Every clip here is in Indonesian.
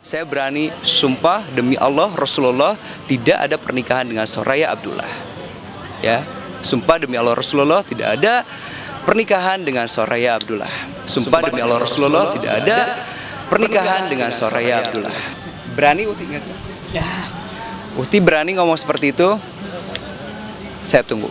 Saya berani sumpah demi Allah, Rasulullah, tidak ada pernikahan dengan Soraya Abdullah. Ya, sumpah demi Allah Rasulullah, tidak ada pernikahan dengan Soraya Abdullah. Sumpah demi Allah Rasulullah, tidak ada pernikahan dengan Soraya Abdullah. Berani Uti nggak sih? Ya. Uti berani ngomong seperti itu? Saya tunggu.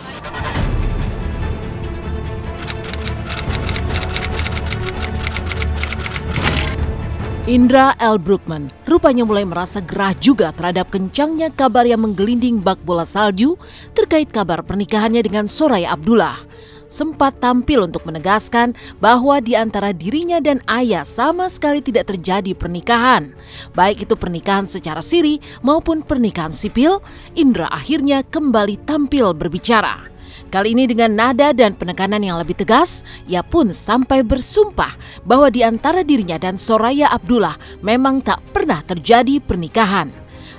Indra L. Bruggman rupanya mulai merasa gerah juga terhadap kencangnya kabar yang menggelinding bak bola salju terkait kabar pernikahannya dengan Soraya Abdullah. Sempat tampil untuk menegaskan bahwa di antara dirinya dan Ayah sama sekali tidak terjadi pernikahan. Baik itu pernikahan secara siri maupun pernikahan sipil, Indra akhirnya kembali tampil berbicara. Kali ini dengan nada dan penekanan yang lebih tegas, ia pun sampai bersumpah bahwa di antara dirinya dan Soraya Abdullah memang tak pernah terjadi pernikahan.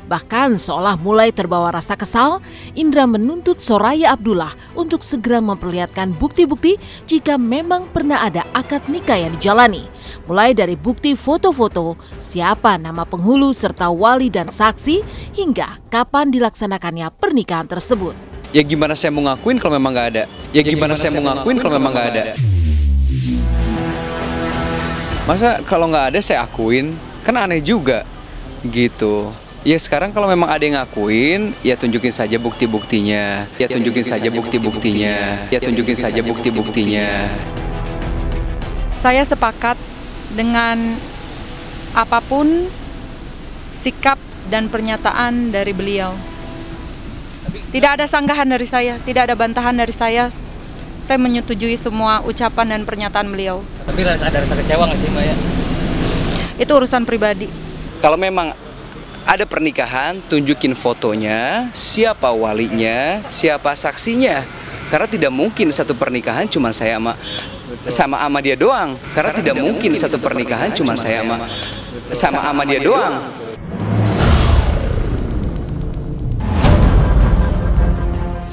Bahkan seolah mulai terbawa rasa kesal, Indra menuntut Soraya Abdullah untuk segera memperlihatkan bukti-bukti jika memang pernah ada akad nikah yang dijalani. Mulai dari bukti foto-foto, siapa nama penghulu serta wali dan saksi, hingga kapan dilaksanakannya pernikahan tersebut. Ya gimana saya mau ngakuin kalau memang nggak ada? Ya gimana saya mau ngakuin kalau memang nggak ada? Masa kalau nggak ada saya akuin? Kan aneh juga gitu. Ya sekarang kalau memang ada yang ngakuin, ya tunjukin saja bukti-buktinya. Ya tunjukin saja bukti-buktinya. Ya tunjukin saja bukti-buktinya. Saya sepakat dengan apapun sikap dan pernyataan dari beliau. Tidak ada sanggahan dari saya, tidak ada bantahan dari saya. Saya menyetujui semua ucapan dan pernyataan beliau. Tapi ada rasa kecewa nggak sih Mbak ya? Itu urusan pribadi. Kalau memang ada pernikahan, tunjukin fotonya, siapa walinya, siapa saksinya. Karena tidak mungkin satu pernikahan cuma saya sama dia doang. Karena tidak mungkin satu pernikahan cuma saya sama dia doang.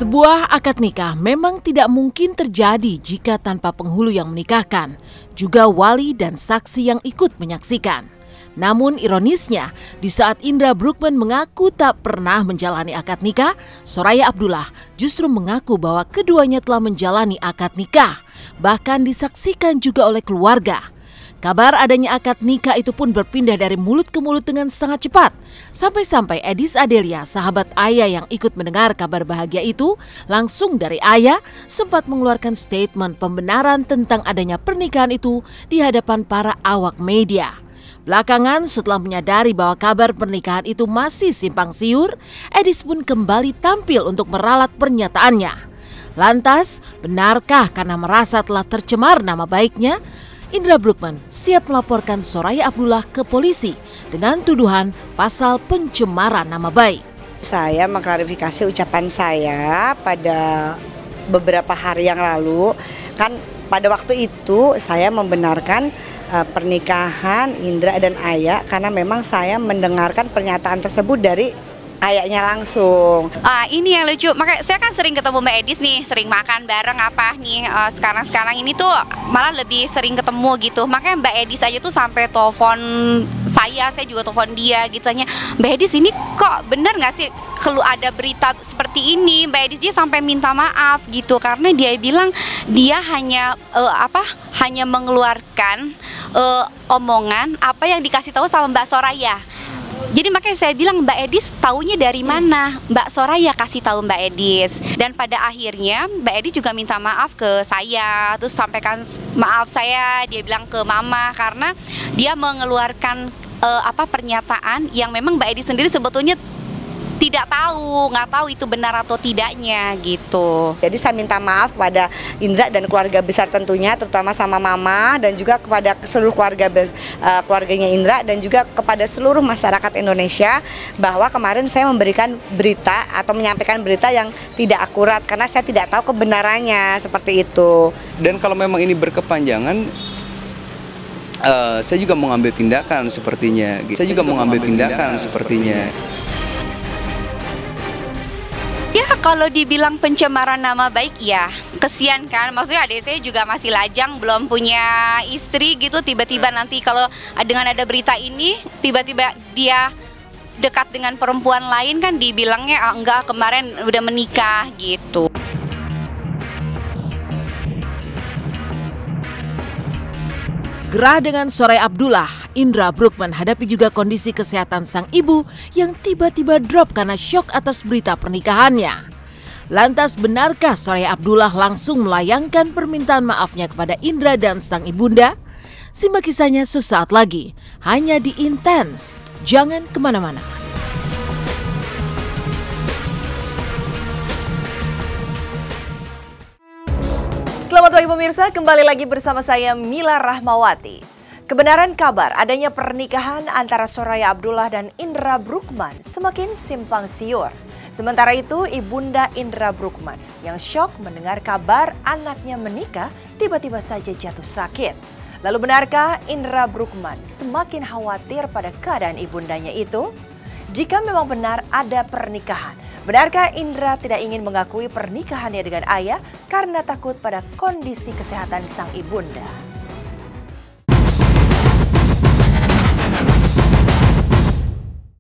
Sebuah akad nikah memang tidak mungkin terjadi jika tanpa penghulu yang menikahkan, juga wali dan saksi yang ikut menyaksikan. Namun ironisnya, di saat Indra Bruggman mengaku tak pernah menjalani akad nikah, Soraya Abdullah justru mengaku bahwa keduanya telah menjalani akad nikah, bahkan disaksikan juga oleh keluarga. Kabar adanya akad nikah itu pun berpindah dari mulut ke mulut dengan sangat cepat. Sampai-sampai Edis Adelia, sahabat Ayah yang ikut mendengar kabar bahagia itu, langsung dari Ayah sempat mengeluarkan statement pembenaran tentang adanya pernikahan itu di hadapan para awak media. Belakangan setelah menyadari bahwa kabar pernikahan itu masih simpang siur, Edis pun kembali tampil untuk meralat pernyataannya. Lantas, benarkah karena merasa telah tercemar nama baiknya, Indra Bruggman siap melaporkan Soraya Abdullah ke polisi dengan tuduhan pasal pencemaran nama baik. Saya mengklarifikasi ucapan saya pada beberapa hari yang lalu. Kan pada waktu itu saya membenarkan pernikahan Indra dan Ayah karena memang saya mendengarkan pernyataan tersebut dari ayahnya langsung. Ini yang lucu, makanya saya kan sering ketemu Mbak Edis nih, sering makan bareng apa nih. Sekarang ini tuh malah lebih sering ketemu gitu. Makanya Mbak Edis aja tuh sampai telepon saya juga telepon dia gitu, tanya, Mbak Edis ini kok bener nggak sih kalau ada berita seperti ini? Mbak Edis dia sampai minta maaf gitu karena dia bilang dia hanya hanya mengeluarkan omongan apa yang dikasih tahu sama Mbak Soraya. Jadi makanya saya bilang Mbak Edis taunya dari mana? Mbak Soraya kasih tahu Mbak Edis. Dan pada akhirnya Mbak Edis juga minta maaf ke saya. Terus sampaikan maaf saya, dia bilang ke Mama karena dia mengeluarkan pernyataan yang memang Mbak Edis sendiri sebetulnya nggak tahu itu benar atau tidaknya gitu. Jadi saya minta maaf pada Indra dan keluarga besar tentunya, terutama sama Mama dan juga kepada seluruh keluarganya Indra dan juga kepada seluruh masyarakat Indonesia bahwa kemarin saya memberikan berita atau menyampaikan berita yang tidak akurat karena saya tidak tahu kebenarannya seperti itu. Dan kalau memang ini berkepanjangan, saya juga mau ngambil tindakan sepertinya. kalau dibilang pencemaran nama baik ya kesian kan. Maksudnya adik saya juga masih lajang, belum punya istri gitu. Tiba-tiba nanti kalau dengan ada berita ini, tiba-tiba dia dekat dengan perempuan lain kan dibilangnya enggak, kemarin udah menikah gitu. Gerah dengan Soraya Abdullah, Indra Bruggman hadapi juga kondisi kesehatan sang ibu yang tiba-tiba drop karena syok atas berita pernikahannya. Lantas benarkah Soraya Abdullah langsung melayangkan permintaan maafnya kepada Indra dan sang ibunda? Simak kisahnya sesaat lagi, hanya di Intens. Jangan kemana-mana. Selamat pagi pemirsa, kembali lagi bersama saya Mila Rahmawati. Kebenaran kabar adanya pernikahan antara Soraya Abdullah dan Indra Bruggman semakin simpang siur. Sementara itu, ibunda Indra Bruggman yang syok mendengar kabar anaknya menikah tiba-tiba saja jatuh sakit. Lalu benarkah Indra Bruggman semakin khawatir pada keadaan ibundanya itu? Jika memang benar ada pernikahan, benarkah Indra tidak ingin mengakui pernikahannya dengan ayah karena takut pada kondisi kesehatan sang ibunda?